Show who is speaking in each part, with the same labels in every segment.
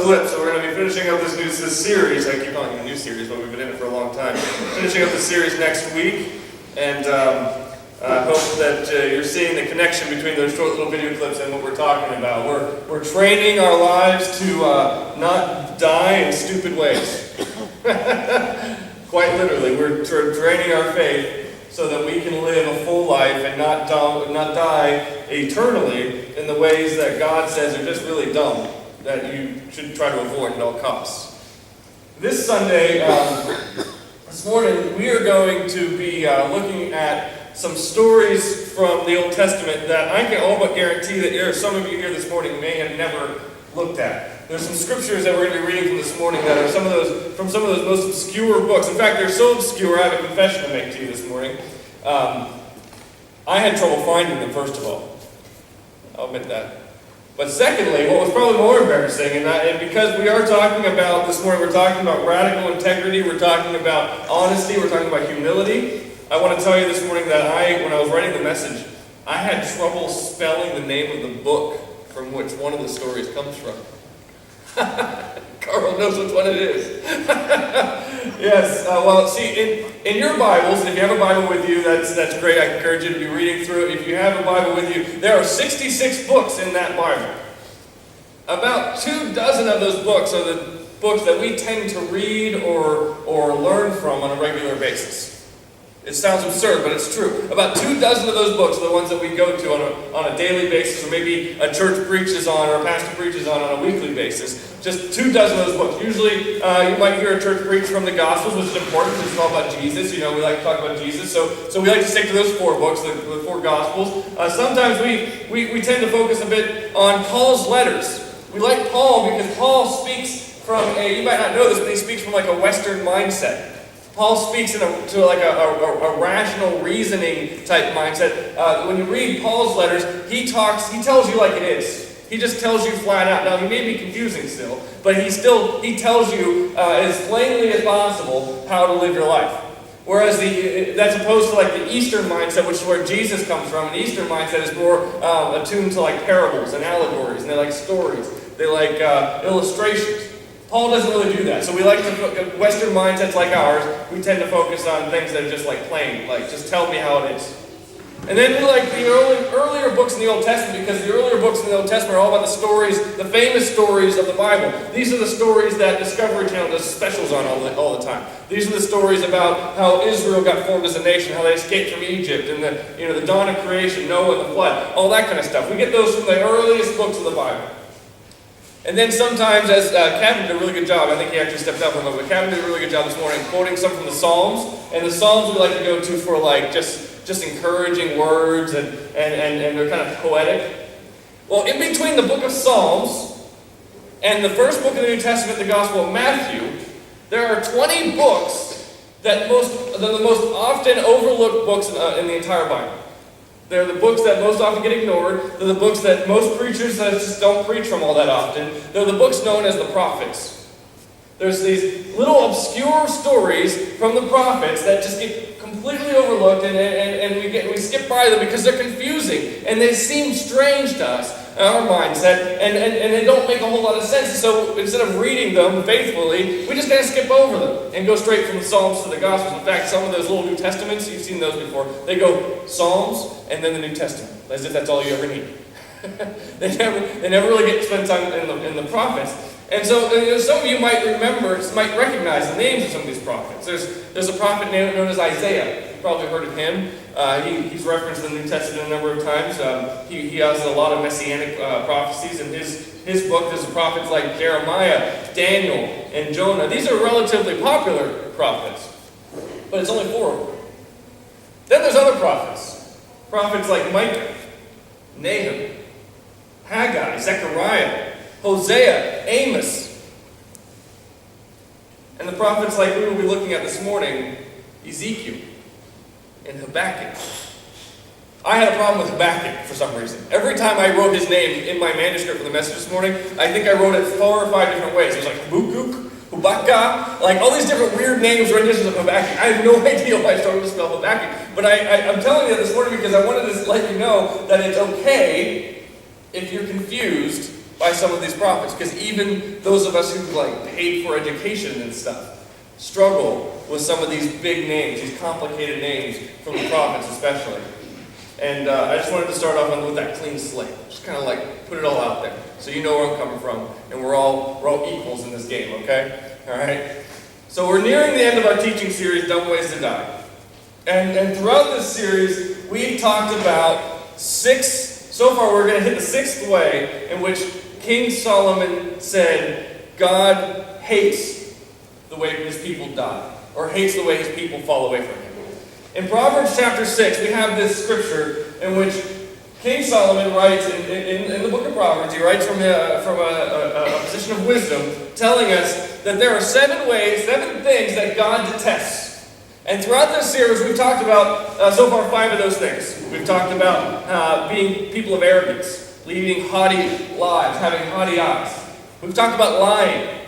Speaker 1: clip. So we're going to be finishing up this series. I keep calling it a new series, but we've been in it for a long time. Finishing up the series next week, and I hope that you're seeing the connection between those short little video clips and what we're talking about. We're training our lives to not die in stupid ways. Quite literally, we're training our faith so that we can live a full life and not die eternally in the ways that God says are just really dumb, that you should try to avoid at all costs. This Sunday, this morning, we are going to be looking at some stories from the Old Testament that I can all but guarantee that there are some of you here this morning may have never looked at. There's some scriptures that we're going to be reading from this morning that are from some of those most obscure books. In fact, they're so obscure, I have a confession to make to you this morning. I had trouble finding them, first of all. I'll admit that. But secondly, what was probably more embarrassing, and because we are talking about, this morning we're talking about radical integrity, we're talking about honesty, we're talking about humility, I want to tell you this morning that when I was writing the message, I had trouble spelling the name of the book from which one of the stories comes from. Carl knows which one it is. Yes, well, see, in your Bibles, if you have a Bible with you, that's great. I encourage you to be reading through it. If you have a Bible with you, there are 66 books in that Bible. About 24 of those books are the books that we tend to read or learn from on a regular basis. It sounds absurd, but it's true. About 24 of those books are the ones that we go to on a daily basis, or maybe a church preaches on, or a pastor preaches on a weekly basis. Just 24 of those books. Usually, you might hear a church preach from the Gospels, which is important because it's all about Jesus. You know, we like to talk about Jesus. So we like to stick to those 4 books, the 4 Gospels. Sometimes we tend to focus a bit on Paul's letters. We like Paul because Paul speaks from you might not know this, but he speaks from like a Western mindset. Paul speaks to like a rational reasoning type mindset. When you read Paul's letters, he tells you like it is. He just tells you flat out. Now, he may be confusing still, but he tells you as plainly as possible how to live your life. Whereas that's opposed to like the Eastern mindset, which is where Jesus comes from. An Eastern mindset is more attuned to like parables and allegories, and they like stories. They like illustrations. Paul doesn't really do that. So we like to, Western mindsets like ours, we tend to focus on things that are just like plain, like just tell me how it is. And then we like the earlier books in the Old Testament, because the earlier books in the Old Testament are all about the stories, the famous stories of the Bible. These are the stories that Discovery Channel does specials on all the time. These are the stories about how Israel got formed as a nation, how they escaped from Egypt, and the dawn of creation, Noah and the flood, all that kind of stuff. We get those from the earliest books of the Bible. And then sometimes, as Kevin did a really good job, I think he actually stepped up a little bit. Kevin did a really good job this morning quoting some from the Psalms. And the Psalms we like to go to for like just encouraging words and they're kind of poetic. Well, in between the book of Psalms and the first book of the New Testament, the Gospel of Matthew, there are 20 books that are the most often overlooked books in the entire Bible. They're the books that most often get ignored. They're the books that most preachers just don't preach from all that often. They're the books known as the prophets. There's these little obscure stories from the prophets that just get completely overlooked, and we skip by them because they're confusing and they seem strange to us. Our mindset, and they don't make a whole lot of sense. So instead of reading them faithfully, we just kind of skip over them and go straight from the Psalms to the Gospels. In fact, some of those little New Testaments, you've seen those before, they go Psalms and then the New Testament, as if that's all you ever need. They never really get to spend time in the prophets. And so some of you might recognize the names of some of these prophets. There's a prophet known as Isaiah. You've probably heard of him. He's referenced in the New Testament a number of times. He has a lot of messianic prophecies. In his book, there's prophets like Jeremiah, Daniel, and Jonah. These are relatively popular prophets, but it's only 4 of them. Then there's other prophets. Prophets like Micah, Nahum, Haggai, Zechariah, Hosea, Amos. And the prophets like we will be looking at this morning, Ezekiel and Habakkuk. I had a problem with Habakkuk for some reason. Every time I wrote his name in my manuscript for the message this morning, I think I wrote it 4 or 5 different ways. It was like Habakkuk, Habakkuk, like all these different weird names, renditions of Habakkuk. I have no idea why I started to spell Habakkuk. But I'm telling you this morning because I wanted to let you know that it's okay if you're confused by some of these prophets, because even those of us who paid for education and stuff struggle with some of these big names, these complicated names from the prophets especially. And I just wanted to start off with that clean slate. Just kind of put it all out there so you know where I'm coming from, and we're all equals in this game, okay? All right? So we're nearing the end of our teaching series, Dumb Ways to Die. And throughout this series, we've talked about so far we're going to hit the sixth way in which King Solomon said God hates the way his people die, or hates the way his people fall away from him. In Proverbs chapter 6, we have this scripture in which King Solomon writes, in the book of Proverbs, he writes from a position of wisdom, telling us that there are 7 things that God detests. And throughout this series, we've talked about, so far, 5 of those things. We've talked about being people of arrogance, leading haughty lives, having haughty eyes. We've talked about lying.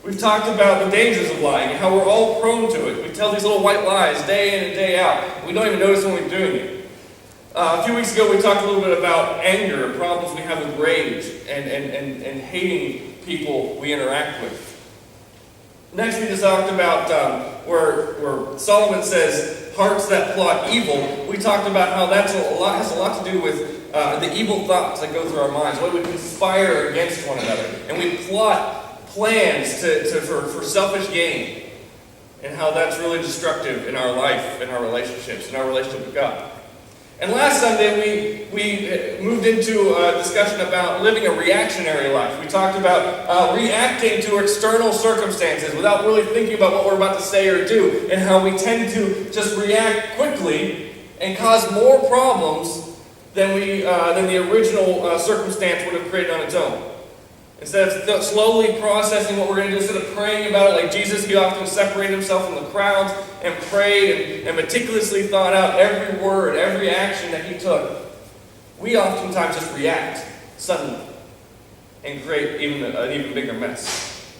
Speaker 1: We've talked about the dangers of lying and how we're all prone to it. We tell these little white lies day in and day out. We don't even notice when we're doing it. A few weeks ago, we talked a little bit about anger, problems we have with rage, and hating people we interact with. Next, we just talked about where Solomon says, hearts that plot evil. We talked about how that has a lot to do with the evil thoughts that go through our minds, what we conspire against one another, and we plot plans for selfish gain, and how that's really destructive in our life, in our relationships, in our relationship with God. And last Sunday, we moved into a discussion about living a reactionary life. We talked about reacting to external circumstances without really thinking about what we're about to say or do, and how we tend to just react quickly and cause more problems than the original circumstance would have created on its own. Instead of slowly processing what we're going to do, instead of praying about it like Jesus, he often separated himself from the crowds and prayed and meticulously thought out every word, every action that he took. We oftentimes just react suddenly and create an even bigger mess.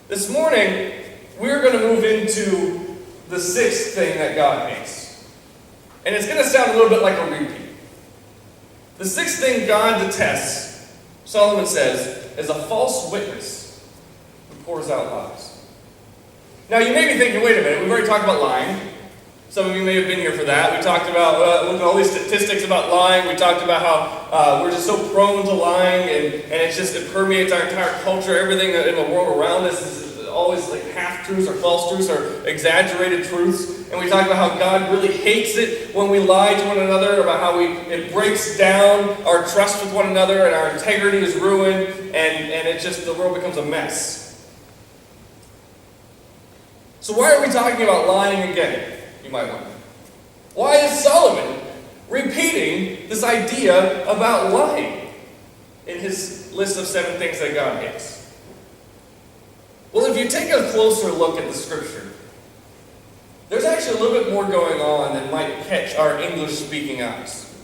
Speaker 1: This morning, we're going to move into the 6th thing that God hates. And it's going to sound a little bit like a repeat. The 6th thing God detests, Solomon says, is a false witness who pours out lies. Now, you may be thinking, wait a minute, we've already talked about lying. Some of you may have been here for that. We talked about, look at all these statistics about lying. We talked about how we're just so prone to lying, and it permeates our entire culture. Everything in the world around us is always half-truths or false truths or exaggerated truths. And we talked about how God really hates it when we lie to one another, about how it breaks down our trust with one another, and our integrity is ruined, and the world becomes a mess. So why are we talking about lying again, you might wonder? Why is Solomon repeating this idea about lying in his list of 7 things that God hates? Well, if you take a closer look at the scripture, there's actually a little bit more going on than might catch our English-speaking eyes.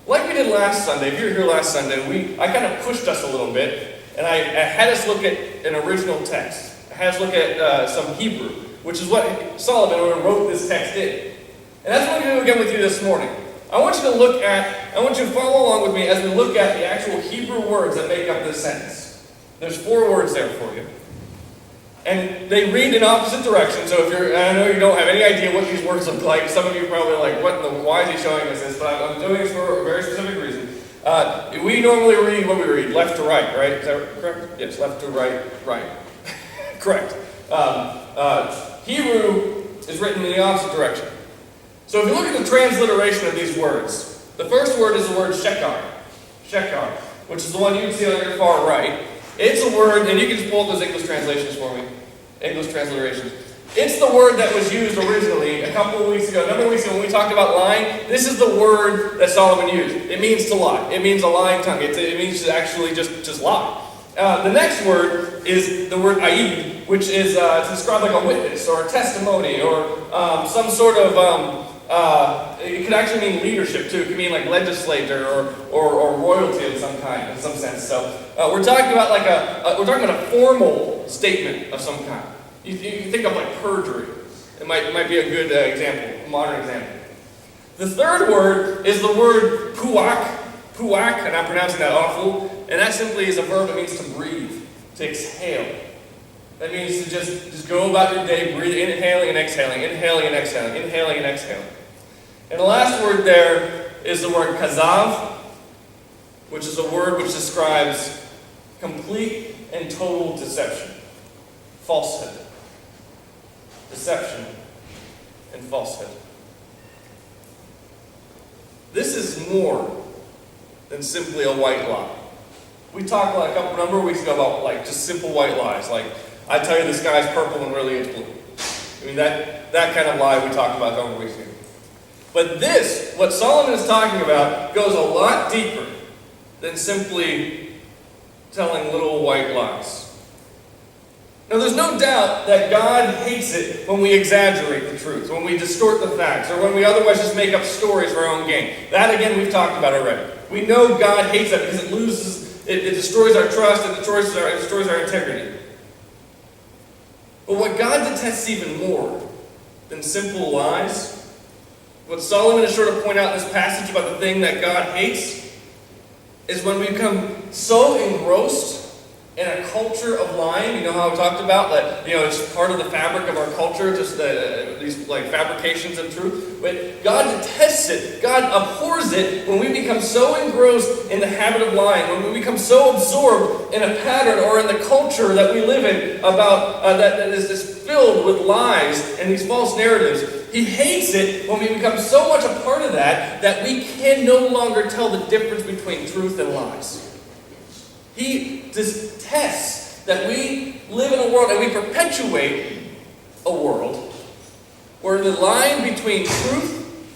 Speaker 1: Like we did last Sunday, if you were here last Sunday, I kind of pushed us a little bit, and I had us look at an original text. I had us look at some Hebrew, which is what Solomon wrote this text in. And that's what I'm going to do again with you this morning. I want you to follow along with me as we look at the actual Hebrew words that make up this sentence. There's 4 words there for you. And they read in opposite directions, so I know you don't have any idea what these words look like. Some of you are probably like, why is he showing us this? But I'm doing this for a very specific reason. We normally read what we read, left to right, right? Is that correct? Yes, left to right, right. Correct. Hebrew is written in the opposite direction. So if you look at the transliteration of these words, the first word is the word shekar. Shekar, which is the one you can see on your far right. It's a word, and you can just pull up those English translations for me. English transliterations. It's the word that was used originally a number of weeks ago when we talked about lying. This is the word that Solomon used. It means to lie. It means a lying tongue. It means to actually just lie. The next word is the word aid, which is to describe like a witness or a testimony or some sort of it could actually mean leadership too. It could mean like legislator or royalty of some kind, in some sense. So we're talking about a formal statement of some kind. You think of like perjury. It might be a good example, a modern example. The third word is the word puak, and I'm pronouncing that awful. And that simply is a verb that means to breathe, to exhale. That means to just go about your day, inhaling and exhaling, inhaling and exhaling, inhaling and exhaling. And the last word there is the word kazav, which is a word which describes complete and total deception. Falsehood. Deception and falsehood. This is more than simply a white lie. We talked like a number of weeks ago about just simple white lies, like I tell you the sky's purple and really it's blue. I mean that kind of lie we talked about a couple of weeks ago. But this, what Solomon is talking about, goes a lot deeper than simply telling little white lies. Now, there's no doubt that God hates it when we exaggerate the truth, when we distort the facts, or when we otherwise just make up stories for our own gain. That, again, we've talked about already. We know God hates that because it destroys our trust, it destroys our integrity. But what God detests even more than simple lies, what Solomon is sure to point out in this passage about the thing that God hates, is when we become so engrossed in a culture of lying. You know how I talked about that, it's part of the fabric of our culture, just these fabrications of truth. But God detests it. God abhors it when we become so engrossed in the habit of lying, when we become so absorbed in a pattern or in the culture that we live in about that is filled with lies and these false narratives. He hates it when we become so much a part of that we can no longer tell the difference between truth and lies. He detests that we live in a world and we perpetuate a world where the line between truth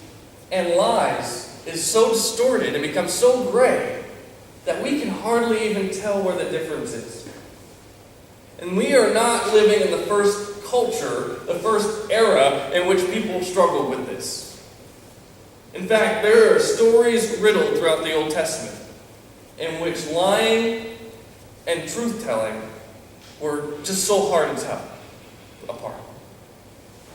Speaker 1: and lies is so distorted and becomes so gray that we can hardly even tell where the difference is. And we are not living in the first culture, the first era in which people struggled with this. In fact, there are stories riddled throughout the Old Testament in which lying and truth-telling were just so hard to tell apart.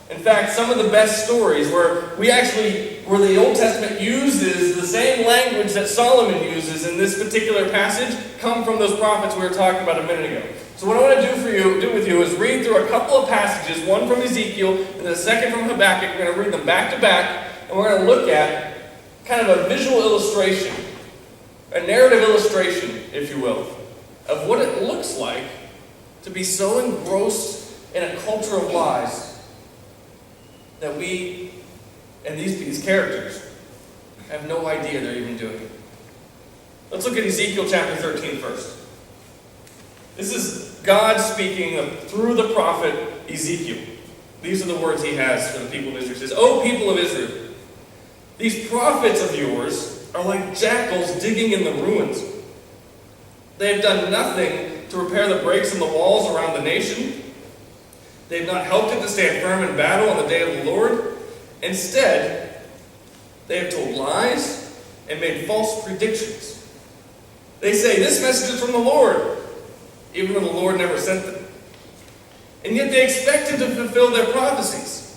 Speaker 1: In fact, some of the best stories where the Old Testament uses the same language that Solomon uses in this particular passage come from those prophets we were talking about a minute ago. So what I want to do with you is read through a couple of passages, one from Ezekiel and the second from Habakkuk. We're going to read them back to back, and we're going to look at kind of a visual illustration, a narrative illustration, if you will, of what it looks like to be so engrossed in a culture of lies that we and these characters have no idea they're even doing it. Let's look at Ezekiel chapter 13 first. This is God speaking through the prophet Ezekiel. These are the words he has for the people of Israel. He says, "O people of Israel, these prophets of yours are like jackals digging in the ruins. They have done nothing to repair the breaks in the walls around the nation. They have not helped it to stand firm in battle on the day of the Lord. Instead, they have told lies and made false predictions. They say, 'This message is from the Lord,' even though the Lord never sent them. And yet they expected to fulfill their prophecies.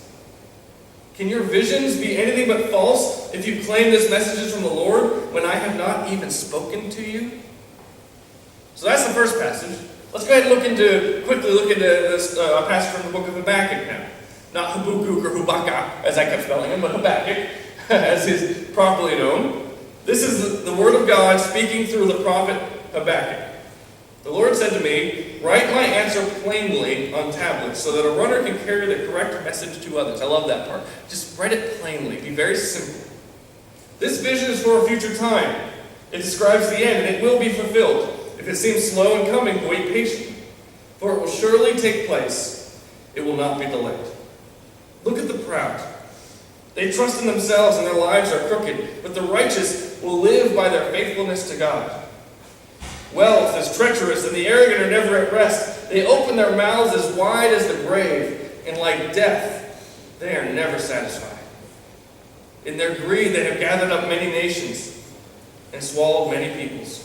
Speaker 1: Can your visions be anything but false if you claim this message is from the Lord when I have not even spoken to you?" So that's the first passage. Let's go ahead and quickly look into this passage from the book of Habakkuk now. Not Habakkuk or Habakkuk, as I kept spelling him, but Habakkuk, as is properly known. This is the word of God speaking through the prophet Habakkuk. The Lord said to me, "Write my answer plainly on tablets so that a runner can carry the correct message to others." I love that part. Just write it plainly. Be very simple. "This vision is for a future time. It describes the end, and it will be fulfilled. If it seems slow in coming, wait patiently, for it will surely take place. It will not be delayed. Look at the proud. They trust in themselves and their lives are crooked, but the righteous will live by their faithfulness to God. Wealth is treacherous, and the arrogant are never at rest. They open their mouths as wide as the grave, and like death, they are never satisfied. In their greed, they have gathered up many nations and swallowed many peoples.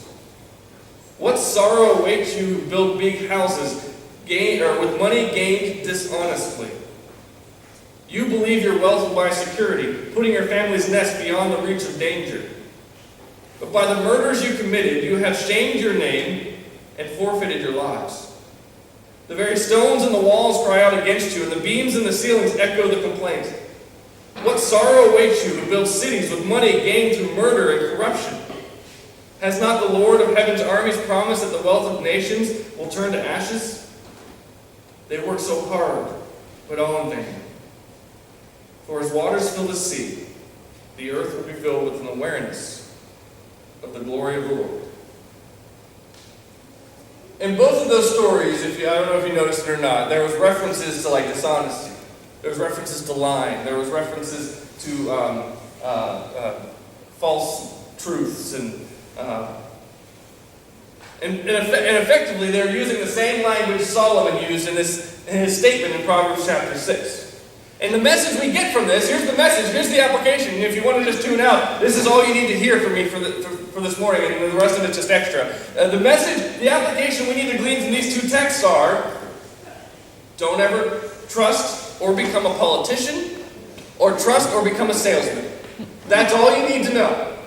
Speaker 1: What sorrow awaits you who build big houses with money gained dishonestly? You believe your wealth will buy security, putting your family's nest beyond the reach of danger. But by the murders you committed, you have shamed your name and forfeited your lives. The very stones and the walls cry out against you, and the beams and the ceilings echo the complaint. What sorrow awaits you who build cities with money gained through murder and corruption? Has not the Lord of heaven's armies promised that the wealth of nations will turn to ashes? They work so hard, but all in vain. For as waters fill the sea, the earth will be filled with an awareness of the glory of the Lord. In both of those stories, I don't know if you noticed it or not, there was references to dishonesty. There was references to lying. There was references to false truths and effectively they're using the same language Solomon used in his statement in Proverbs chapter 6. And the message we get from this, here's the message, here's the application. If you want to just tune out, this is all you need to hear from me for this morning, and the rest of it's just extra. The message, the application we need to glean from these two texts are, don't ever trust or become a politician, or trust or become a salesman. That's all you need to know.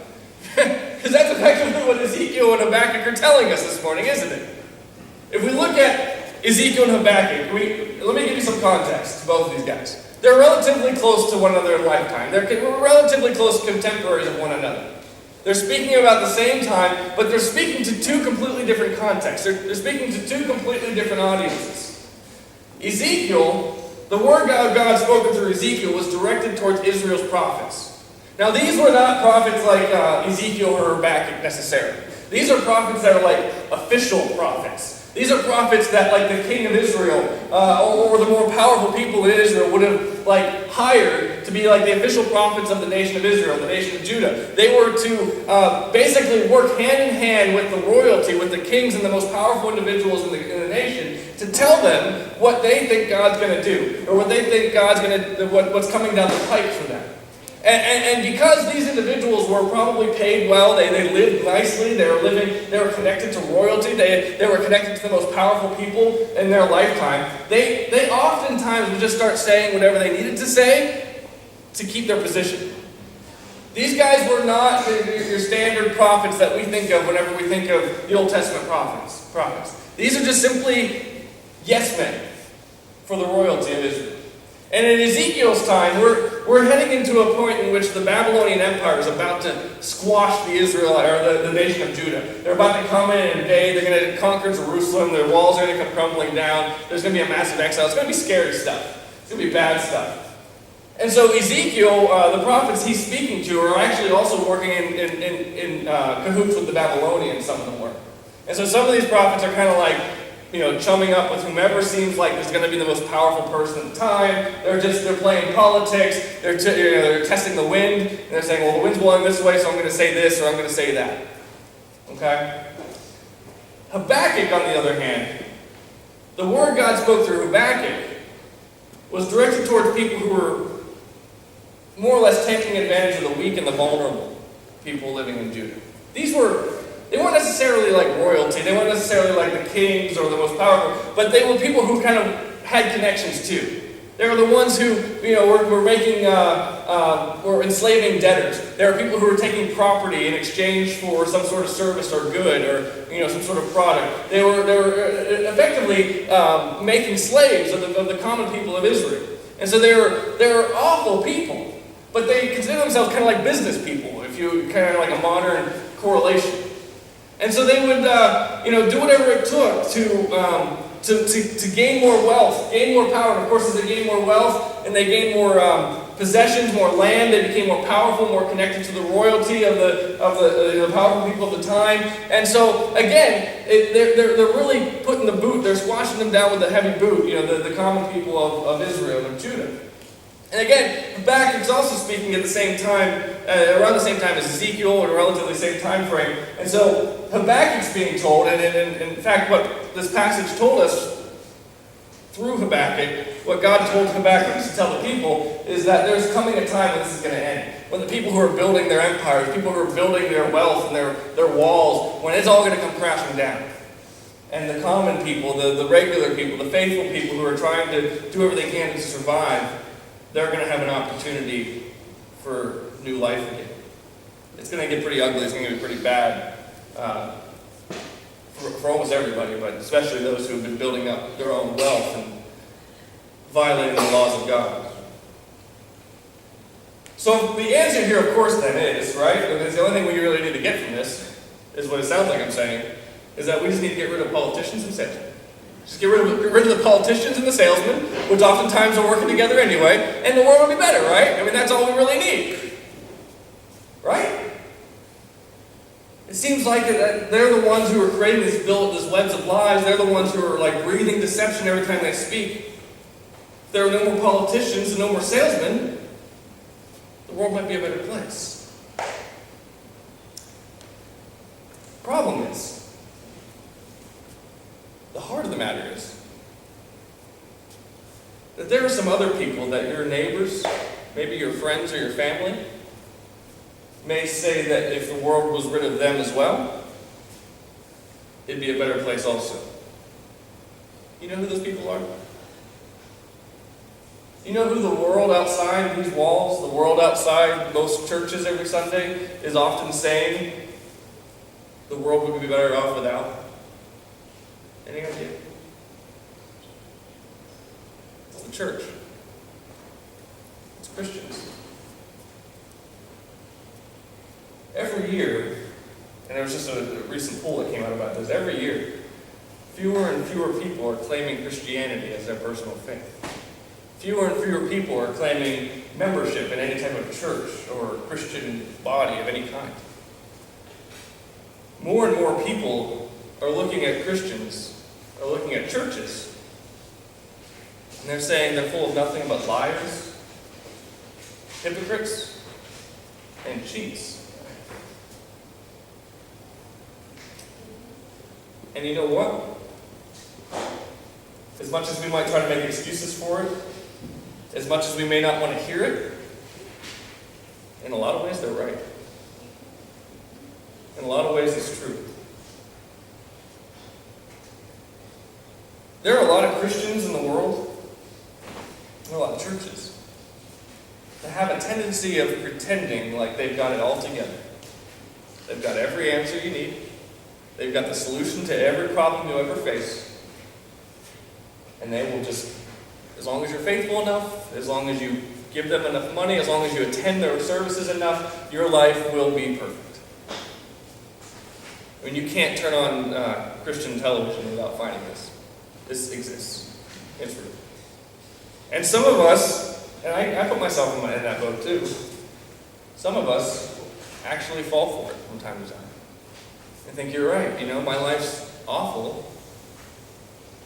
Speaker 1: Because that's effectively what Ezekiel and Habakkuk are telling us this morning, isn't it? If we look at Ezekiel and Habakkuk, let me give you some context to both of these guys. They're relatively close to one another in lifetime. They're relatively close contemporaries of one another. They're speaking about the same time, but they're speaking to two completely different contexts. They're speaking to two completely different audiences. Ezekiel, the word of God spoken through Ezekiel was directed towards Israel's prophets. Now these were not prophets like Ezekiel or Habakkuk necessarily. These are prophets that are like official prophets. These are prophets that, like the king of Israel, or the more powerful people in Israel would have hired to be like the official prophets of the nation of Israel, the nation of Judah. They were to basically work hand in hand with the royalty, with the kings and the most powerful individuals in the nation, to tell them what they think God's going to do, or what they think God's going to, what's coming down the pipe for them. And because these individuals were probably paid well, they lived nicely, they were connected to royalty, they were connected to the most powerful people in their lifetime, they oftentimes would just start saying whatever they needed to say to keep their position. These guys were not your standard prophets that we think of whenever we think of the Old Testament prophets. These are just simply yes men for the royalty of Israel. And in Ezekiel's time, we're heading into a point in which the Babylonian Empire is about to squash the the nation of Judah. They're about to come in and invade. They're going to conquer Jerusalem. Their walls are going to come crumbling down. There's going to be a massive exile. It's going to be scary stuff. It's going to be bad stuff. And so Ezekiel, the prophets he's speaking to, are actually also working in cahoots with the Babylonians. Some of them were. And so some of these prophets are kind of chumming up with whomever seems like is going to be the most powerful person at the time. They're playing politics. They're testing the wind. And they're saying, well, the wind's blowing this way, so I'm going to say this or I'm going to say that. Okay? Habakkuk, on the other hand, the word God spoke through Habakkuk was directed towards people who were more or less taking advantage of the weak and the vulnerable people living in Judah. They weren't necessarily like royalty. They weren't necessarily like the kings or the most powerful, but they were people who kind of had connections too. They were the ones who, were enslaving debtors. There were people who were taking property in exchange for some sort of service or good or, some sort of product. They were effectively making slaves of the common people of Israel. And so they were awful people, but they consider themselves kind of like business people, if you kind of like a modern correlation. And so they would, do whatever it took to gain more wealth, gain more power. And of course, as they gained more wealth and they gained more possessions, more land, they became more powerful, more connected to the royalty of the powerful people of the time. And so again, they're really putting the boot. They're squashing them down with the heavy boot. The common people of Israel and Judah. And again, Habakkuk's also speaking at the same time, around the same time as Ezekiel, in a relatively same time frame. And so Habakkuk's being told, and in fact what this passage told us through Habakkuk, what God told Habakkuk to tell the people, is that there's coming a time when this is going to end. When the people who are building their empires, people who are building their wealth and their walls, when it's all going to come crashing down. And the common people, the regular people, the faithful people who are trying to do everything they can to survive, they're going to have an opportunity for new life again. it's going to get pretty ugly. It's going to get pretty bad for almost everybody, but especially those who have been building up their own wealth and violating the laws of God. So the answer here, of course, then is, right? Because the only thing we really need to get from this is what it sounds like I'm saying, is that we just need to get rid of politicians and salesmen. Just get rid of the politicians and the salesmen, which oftentimes are working together anyway, and the world will be better, right? I mean, that's all we really need. Right? It seems like they're the ones who are creating these webs of lies. They're the ones who are like breathing deception every time they speak. If there are no more politicians and no more salesmen, the world might be a better place. Problem is, the heart of the matter is that there are some other people that your neighbors, maybe your friends or your family, may say that if the world was rid of them as well, it'd be a better place also. You know who those people are? You know who the world outside these walls, the world outside most churches every Sunday, is often saying the world would be better off without? Any idea? It's the church. It's Christians. Every year, and there was just a recent poll that came out about this, every year, fewer and fewer people are claiming Christianity as their personal faith. Fewer and fewer people are claiming membership in any type of church or Christian body of any kind. More and more people are looking at Christians, are looking at churches, and they're saying they're full of nothing but liars, hypocrites, and cheats. And you know what? As much as we might try to make excuses for it, as much as we may not want to hear it, in a lot of ways they're right. In a lot of ways it's true. There are a lot of Christians in the world, and a lot of churches, that have a tendency of pretending like they've got it all together. They've got every answer you need. They've got the solution to every problem you'll ever face. And they will just, as long as you're faithful enough, as long as you give them enough money, as long as you attend their services enough, your life will be perfect. I mean, you can't turn on Christian television without finding this. This exists. It's real. And some of us, and I put myself in that boat too, some of us actually fall for it from time to time. I think you're right, my life's awful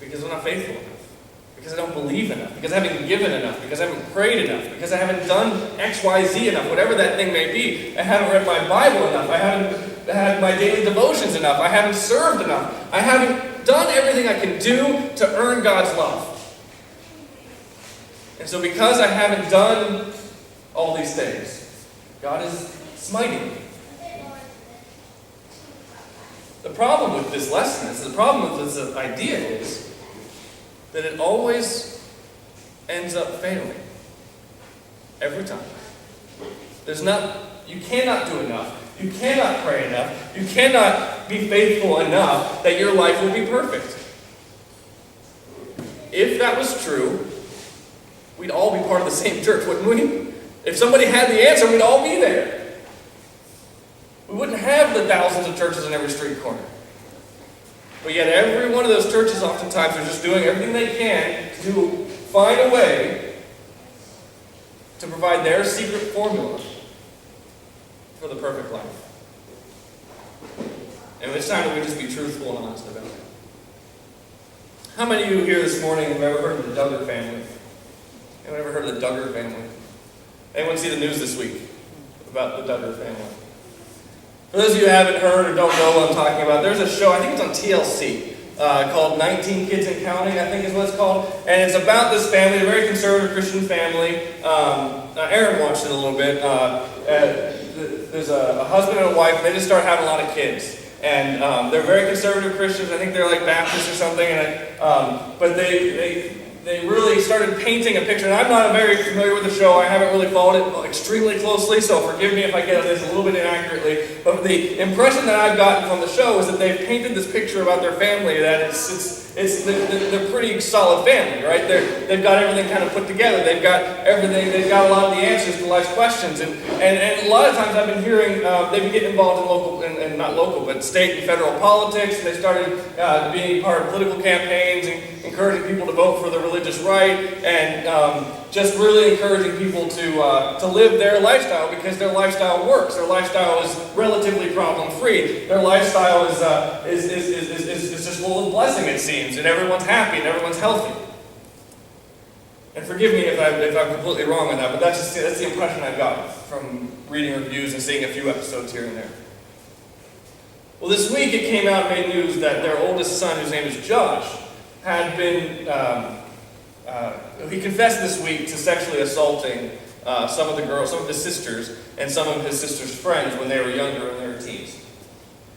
Speaker 1: because I'm not faithful enough, because I don't believe enough, because I haven't given enough, because I haven't prayed enough, because I haven't done X, Y, Z enough, whatever that thing may be. I haven't read my Bible enough, I haven't had my daily devotions enough, I haven't served enough, I haven't done everything I can do to earn God's love. And so because I haven't done all these things, God is smiting me. The problem with this lesson is, the problem with this idea is that it always ends up failing. Every time. You cannot do enough. You cannot pray enough. You cannot be faithful enough that your life will be perfect. If that was true, we'd all be part of the same church, wouldn't we? If somebody had the answer, we'd all be there. We wouldn't have the thousands of churches in every street corner. But yet every one of those churches oftentimes are just doing everything they can to find a way to provide their secret formula for the perfect life. And it's time that we just be truthful and honest about it. How many of you here this morning have ever heard of the Duggar family? Anyone ever heard of the Duggar family? Anyone see the news this week about the Duggar family? For those of you who haven't heard or don't know what I'm talking about, there's a show, I think it's on TLC, called 19 Kids and Counting, I think is what it's called. And it's about this family, a very conservative Christian family. Aaron watched it a little bit. There's a husband and a wife, and they just start having a lot of kids. And they're very conservative Christians. I think they're like Baptists or something. But they they really started painting a picture. And I'm not very familiar with the show. I haven't really followed it extremely closely, so forgive me if I get this a little bit inaccurately. But the impression that I've gotten from the show is that they've painted this picture about their family that they're pretty solid family, right? They've got everything kind of put together. They've got everything. They've got a lot of the answers to life's questions. And a lot of times I've been hearing they've been getting involved in local and not local, but state and federal politics. And they started being part of political campaigns and encouraging people to vote for the religious right, and just really encouraging people to live their lifestyle, because their lifestyle works. Their lifestyle is relatively problem-free. Their lifestyle is just full of blessing, it seems, and everyone's happy and everyone's healthy. And forgive me if I'm completely wrong on that, but that's the impression I've gotten from reading reviews and seeing a few episodes here and there. Well, this week it came out and made news that their oldest son, whose name is Josh, had been, he confessed this week to sexually assaulting some of his sisters, and some of his sisters' friends when they were younger and they were teens.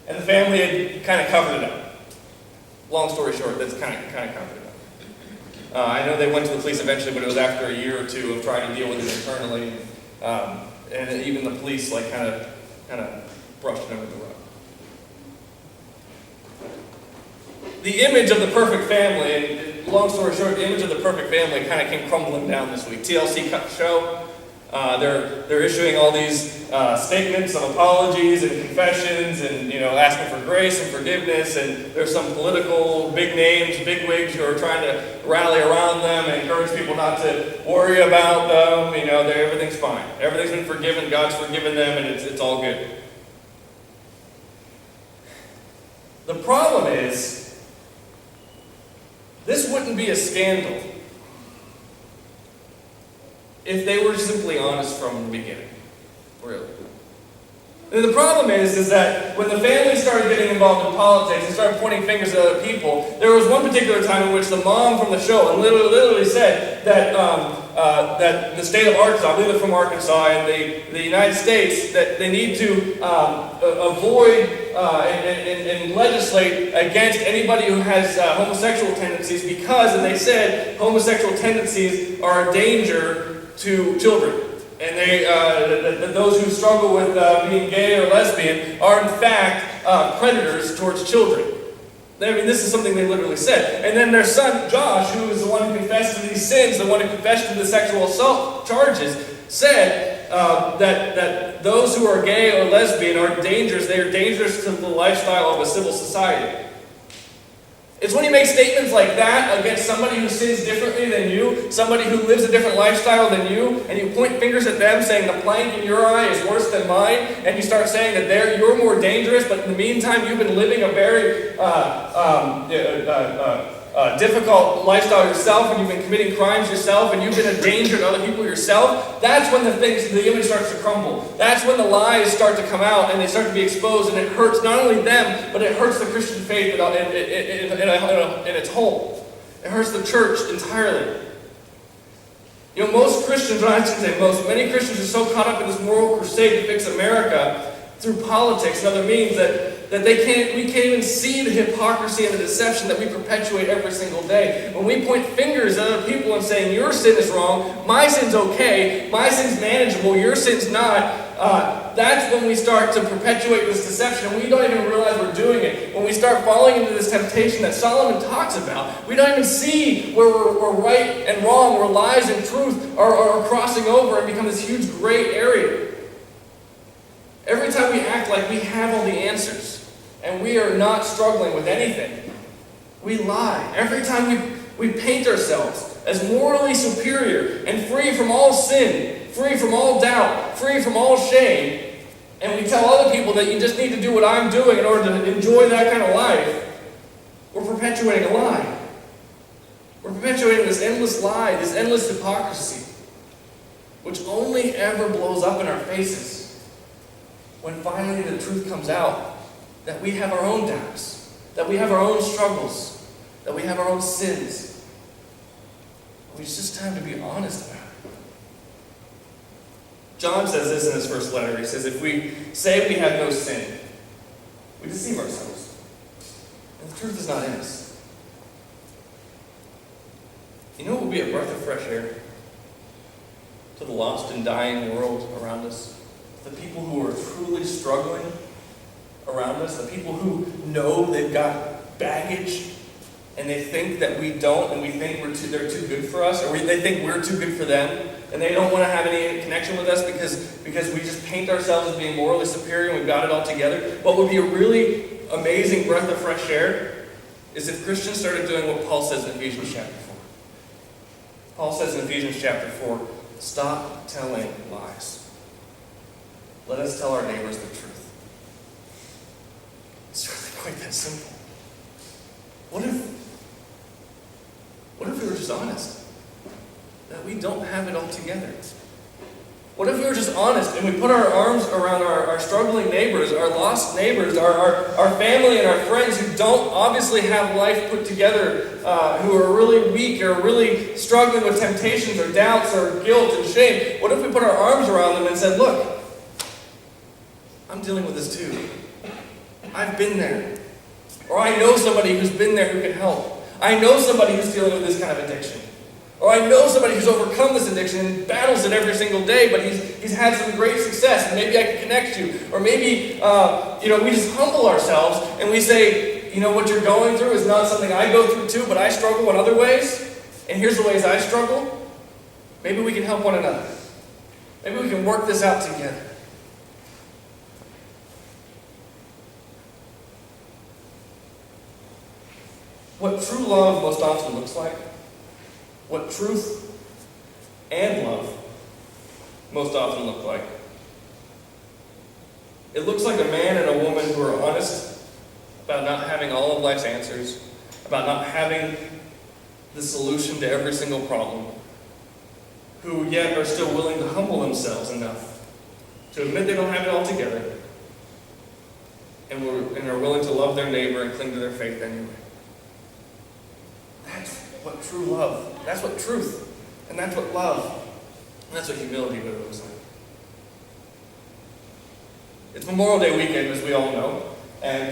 Speaker 1: And the family had kind of covered it up. Long story short, that's kind of covered it up. I know they went to the police eventually, but it was after a year or two of trying to deal with it internally, and even the police kind of brushed it under the rug. The image of the perfect family, and long story short, the image of the perfect family kind of came crumbling down this week. TLC cut the show. They're issuing all these statements of apologies and confessions, and asking for grace and forgiveness. And there's some political big names, big wigs who are trying to rally around them and encourage people not to worry about them. Everything's fine. Everything's been forgiven. God's forgiven them, and it's all good. The problem is, this wouldn't be a scandal if they were simply honest from the beginning. Really. And the problem is that when the family started getting involved in politics and started pointing fingers at other people, there was one particular time in which the mom from the show literally said that that the state of Arkansas, I believe they're from Arkansas, and the United States, that they need to avoid and legislate against anybody who has homosexual tendencies, because, and they said, homosexual tendencies are a danger to children. And those who struggle with being gay or lesbian are in fact predators towards children. I mean, this is something they literally said. And then their son, Josh, who is the one who confessed to these sins, the one who confessed to the sexual assault charges, said that those who are gay or lesbian are dangerous. They are dangerous to the lifestyle of a civil society. It's when you make statements like that against somebody who sins differently than you, somebody who lives a different lifestyle than you, and you point fingers at them saying the plank in your eye is worse than mine, and you start saying that you're more dangerous, but in the meantime you've been living a very difficult lifestyle yourself, and you've been committing crimes yourself, and you've been a danger to other people yourself. That's when the image starts to crumble. That's when the lies start to come out and they start to be exposed, and it hurts not only them, but it hurts the Christian faith in its whole. It hurts the church entirely. Most Christians, many Christians are so caught up in this moral crusade to fix America through politics and other means that we can't even see the hypocrisy and the deception that we perpetuate every single day. When we point fingers at other people and saying, your sin is wrong, my sin's okay, my sin's manageable, your sin's not, that's when we start to perpetuate this deception, and we don't even realize we're doing it. When we start falling into this temptation that Solomon talks about, we don't even see where we're right and wrong, where lies and truth are crossing over and become this huge gray area. Every time we act like we have all the answers, and we are not struggling with anything, we lie. Every time we paint ourselves as morally superior and free from all sin, free from all doubt, free from all shame, and we tell other people that you just need to do what I'm doing in order to enjoy that kind of life, we're perpetuating a lie. We're perpetuating this endless lie, this endless hypocrisy, which only ever blows up in our faces when finally the truth comes out that we have our own doubts, that we have our own struggles, that we have our own sins. It's just time to be honest about it. John says this in his first letter. He says, if we say we have no sin, we deceive ourselves, and the truth is not in us. You know what would be a breath of fresh air to the lost and dying world around us? The people who are truly struggling around us, the people who know they've got baggage and they think that we don't, and we think they're too good for us, or they think we're too good for them, and they don't want to have any connection with us because we just paint ourselves as being morally superior and we've got it all together. What would be a really amazing breath of fresh air is if Christians started doing what Paul says in Ephesians chapter 4. Paul says in Ephesians chapter 4, stop telling lies. Let us tell our neighbors the truth. It's really quite that simple. What if we were just honest? That we don't have it all together. What if we were just honest and we put our arms around our struggling neighbors, our lost neighbors, our family and our friends who don't obviously have life put together, who are really weak or really struggling with temptations or doubts or guilt and shame? What if we put our arms around them and said, look, I'm dealing with this too. I've been there. Or I know somebody who's been there who can help. I know somebody who's dealing with this kind of addiction. Or I know somebody who's overcome this addiction and battles it every single day, but he's had some great success, and maybe I can connect you. Or maybe, we just humble ourselves and we say, what you're going through is not something I go through too, but I struggle in other ways, and here's the ways I struggle. Maybe we can help one another. Maybe we can work this out together. What true love most often looks like, what truth and love most often look like. It looks like a man and a woman who are honest about not having all of life's answers, about not having the solution to every single problem, who yet are still willing to humble themselves enough to admit they don't have it all together, and are willing to love their neighbor and cling to their faith anyway. That's what true love, that's what truth, and that's what love, and that's what humility really looks like. It's Memorial Day weekend, as we all know, and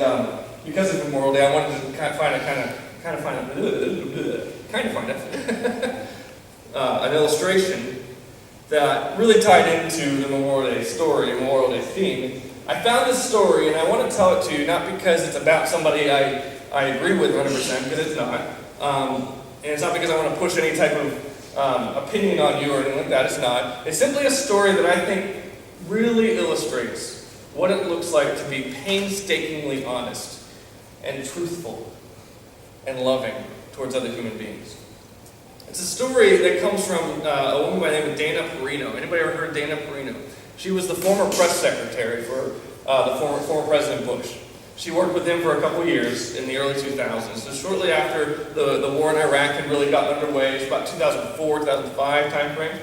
Speaker 1: because it's Memorial Day, I wanted to find an illustration that really tied into the Memorial Day story, Memorial Day theme. I found this story, and I want to tell it to you, not because it's about somebody I agree with 100%, because it's not. And it's not because I want to push any type of opinion on you or anything like that. It's not. It's simply a story that I think really illustrates what it looks like to be painstakingly honest and truthful and loving towards other human beings. It's a story that comes from a woman by the name of Dana Perino. Anybody ever heard of Dana Perino? She was the former press secretary for the former President Bush. She worked with him for a couple years in the early 2000s. So shortly after the war in Iraq had really gotten underway, it's about 2004, 2005 time frame.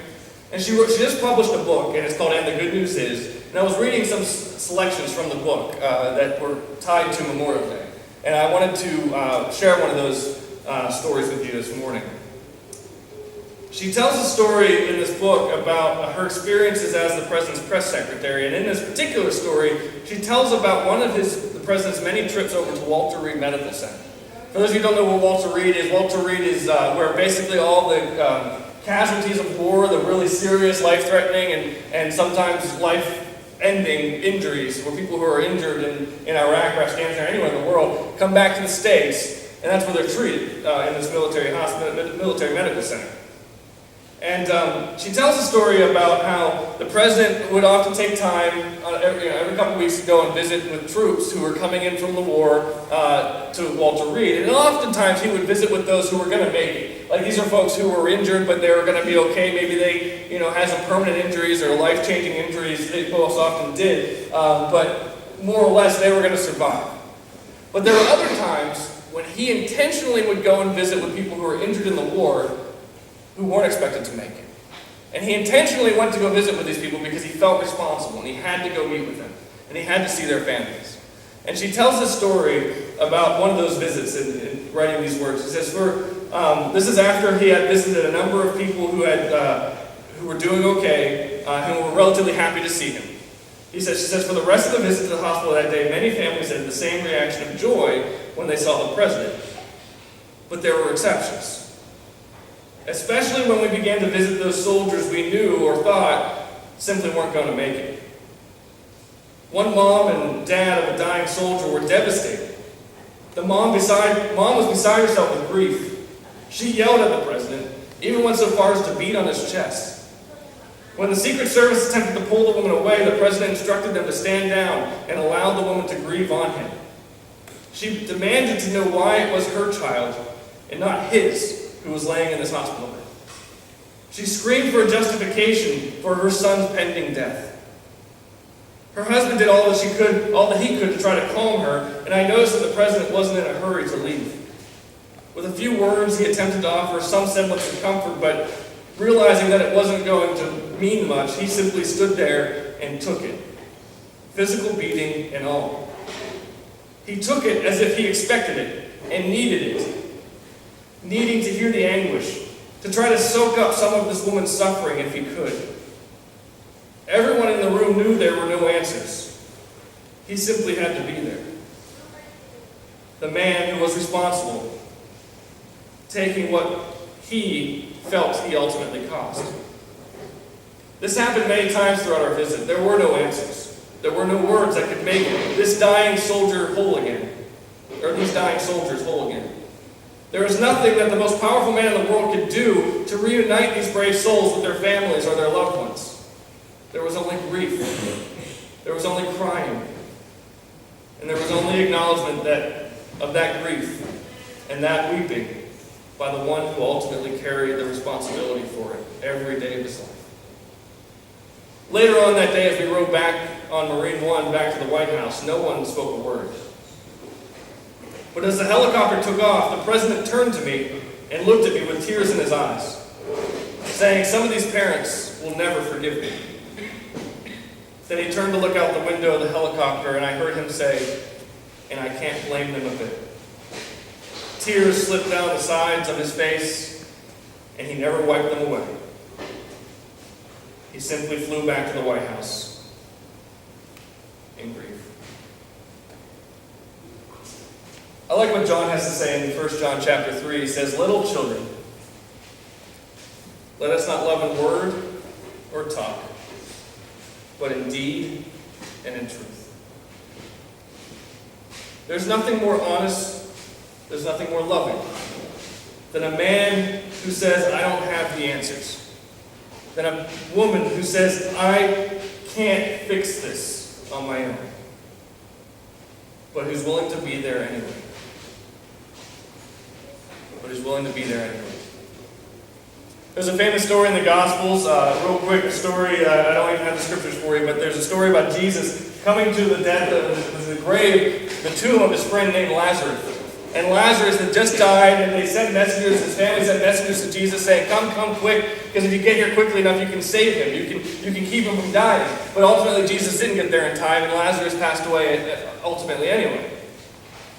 Speaker 1: And she just published a book, and it's called And the Good News Is. And I was reading some selections from the book that were tied to Memorial Day. And I wanted to share one of those stories with you this morning. She tells a story in this book about her experiences as the president's press secretary. And in this particular story, she tells about one of the president's many trips over to Walter Reed Medical Center. For those of you who don't know what Walter Reed is where basically all the casualties of war, the really serious, life-threatening, and sometimes life-ending injuries, where people who are injured in Iraq or Afghanistan or anywhere in the world come back to the States, and that's where they're treated in this military medical center. And she tells a story about how the president would often take time every couple of weeks to go and visit with troops who were coming in from the war to Walter Reed. And oftentimes he would visit with those who were going to make it. Like, these are folks who were injured, but they were going to be okay. Maybe they, had some permanent injuries or life-changing injuries. They most often did. But more or less, they were going to survive. But there were other times when he intentionally would go and visit with people who were injured in the war who weren't expected to make it. And he intentionally went to go visit with these people because he felt responsible, and he had to go meet with them, and he had to see their families. And she tells a story about one of those visits in writing these words. She says, this is after he had visited a number of people who were doing okay, who were relatively happy to see him. She says, for the rest of the visit to the hospital that day, many families had the same reaction of joy when they saw the president. But there were exceptions. especially when we began to visit those soldiers we knew or thought simply weren't going to make it. One mom and dad of a dying soldier were devastated. The mom was beside herself with grief. She yelled at the president, even went so far as to beat on his chest. When the Secret Service attempted to pull the woman away, the president instructed them to stand down and allowed the woman to grieve on him. She demanded to know why it was her child and not his who was laying in this hospital bed. She screamed for a justification for her son's pending death. Her husband did all that he could to try to calm her, and I noticed that the president wasn't in a hurry to leave. With a few words, he attempted to offer some semblance of comfort, but realizing that it wasn't going to mean much, he simply stood there and took it, physical beating and all. He took it as if he expected it and needed it, needing to hear the anguish, to try to soak up some of this woman's suffering if he could. Everyone in the room knew there were no answers. He simply had to be there. The man who was responsible, taking what he felt he ultimately caused. This happened many times throughout our visit. There were no answers. There were no words that could make this dying soldier whole again, or these dying soldiers whole again. There was nothing that the most powerful man in the world could do to reunite these brave souls with their families or their loved ones. There was only grief. There was only crying. And there was only acknowledgement of that grief and that weeping by the one who ultimately carried the responsibility for it every day of his life. Later on that day, as we rode back on Marine One back to the White House, no one spoke a word. But as the helicopter took off, the president turned to me and looked at me with tears in his eyes, saying, "Some of these parents will never forgive me." Then he turned to look out the window of the helicopter, and I heard him say, "And I can't blame them a bit." Tears slipped down the sides of his face, and he never wiped them away. He simply flew back to the White House in grief. I like what John has to say in 1 John chapter 3. He says, "Little children, let us not love in word or talk, but in deed and in truth." There's nothing more honest, there's nothing more loving than a man who says, "I don't have the answers," than a woman who says, "I can't fix this on my own," but who's willing to be there anyway. There's a famous story in the Gospels, real quick story, I don't even have the scriptures for you, but there's a story about Jesus coming to the the tomb of his friend named Lazarus. And Lazarus had just died, and they sent messengers, his family sent messengers to Jesus saying, come quick, because if you get here quickly enough, you can save him, you can keep him from dying. But ultimately, Jesus didn't get there in time, and Lazarus passed away ultimately anyway.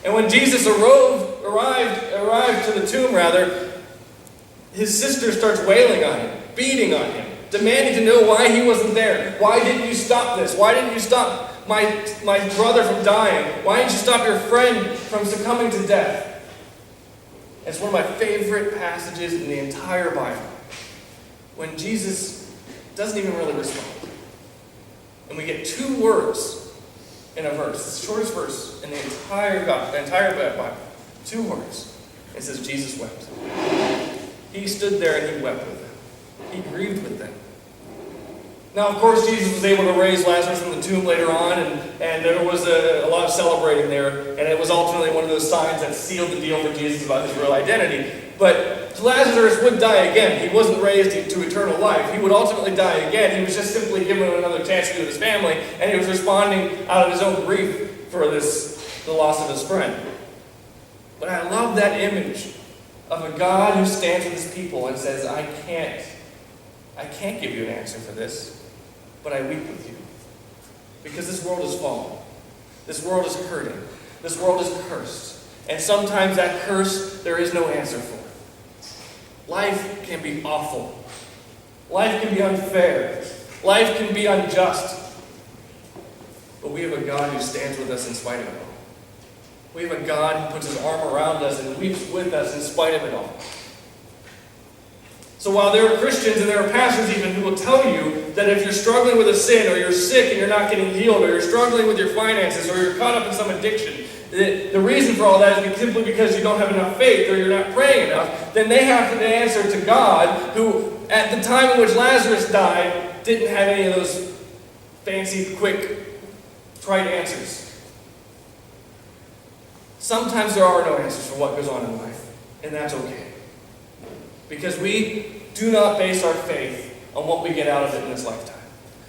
Speaker 1: And when Jesus arrived to the tomb, his sister starts wailing on him, beating on him, demanding to know why he wasn't there. Why didn't you stop this? Why didn't you stop my brother from dying? Why didn't you stop your friend from succumbing to death? It's one of my favorite passages in the entire Bible, when Jesus doesn't even really respond. And we get 2 words in a verse, the shortest verse in the entire Bible. 2 words. It says, Jesus wept. He stood there and he wept with them. He grieved with them. Now, of course, Jesus was able to raise Lazarus from the tomb later on, and there was a lot of celebrating there, and it was ultimately one of those signs that sealed the deal for Jesus about his real identity. But Lazarus would die again. He wasn't raised to eternal life. He would ultimately die again. He was just simply given another chance to be with his family, and he was responding out of his own grief for the loss of his friend. But I love that image of a God who stands with his people and says, I can't give you an answer for this, but I weep with you. Because this world is fallen. This world is hurting. This world is cursed. And sometimes that curse there is no answer for. Life can be awful. Life can be unfair. Life can be unjust. But we have a God who stands with us in spite of it all. We have a God who puts his arm around us and weeps with us in spite of it all. So while there are Christians and there are pastors even who will tell you that if you're struggling with a sin, or you're sick and you're not getting healed, or you're struggling with your finances, or you're caught up in some addiction, the reason for all that is simply because you don't have enough faith or you're not praying enough, then they have to answer to God, who at the time in which Lazarus died didn't have any of those fancy, quick, trite answers. Sometimes there are no answers for what goes on in life, and that's okay. Because we do not base our faith on what we get out of it in this lifetime.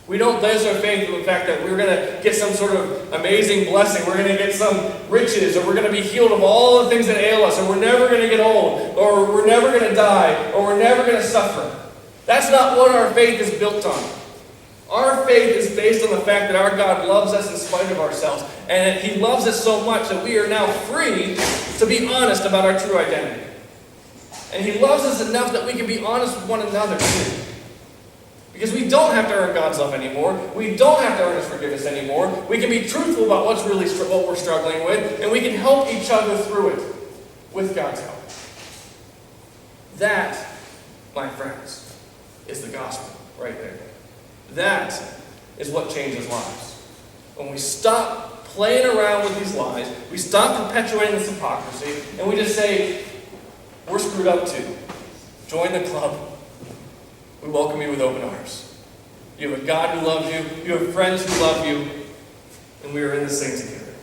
Speaker 1: We don't base our faith on the fact that we're going to get some sort of amazing blessing, we're going to get some riches, or we're going to be healed of all the things that ail us, or we're never going to get old, or we're never going to die, or we're never going to suffer. That's not what our faith is built on. Our faith is based on the fact that our God loves us in spite of ourselves, and that He loves us so much that we are now free to be honest about our true identity. And He loves us enough that we can be honest with one another too. Because we don't have to earn God's love anymore. We don't have to earn His forgiveness anymore. We can be truthful about what we're struggling with, and we can help each other through it with God's help. That, my friends, is the gospel right there. That is what changes lives. When we stop playing around with these lies, we stop perpetuating this hypocrisy, and we just say, we're screwed up too. Join the club. We welcome you with open arms. You have a God who loves you. You have friends who love you. And we are in this thing together.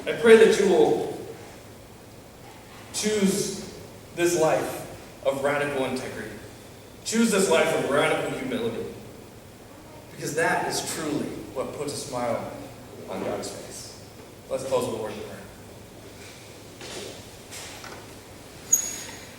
Speaker 1: I pray that you will choose this life of radical integrity. Choose this life of radical humility. Because that is truly what puts a smile on God's face. Let's close with a word of prayer.